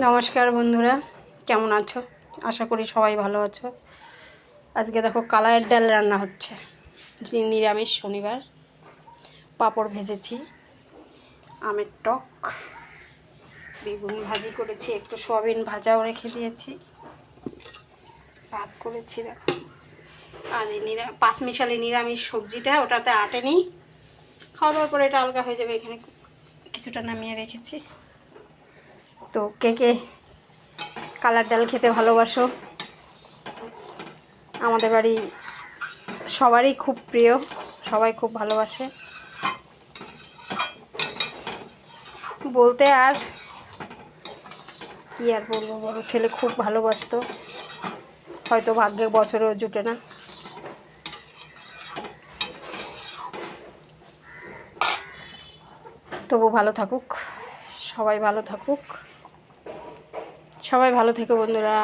নমস্কার বন্ধুরা, কেমন আছো? আশা করি সবাই ভালো আছো। আজকে দেখো কালাইয়ের ডাল রান্না হচ্ছে, নিরামিষ শনিবার। পাঁপড় ভেজেছি, আমের টক, বেগুন ভাজি করেছি, একটু সয়াবিন ভাজাও রেখে দিয়েছি, ভাত করেছি দেখো। আর এই পাঁচমিশালি নিরামিষ সবজিটা ওটাতে আটেনি, খাওয়া দাওয়ার পরে এটা আলগা হয়ে যাবে। এখানে কিছুটা নামিয়ে রেখেছি। তো কে কে কালার ডাল খেতে ভালোবাসো? আমাদের বাড়ি সবারই খুব প্রিয়, সবাই খুব ভালোবাসে। বলতে আর কি আর বলবো, বড় ছেলে খুব ভালোবাসতো, হয়তো ভাগ্যের বছরেও জুটে না। তবু ভালো থাকুক, সবাই ভালো থাকুক, সবাই ভালো থেকো বন্ধুরা।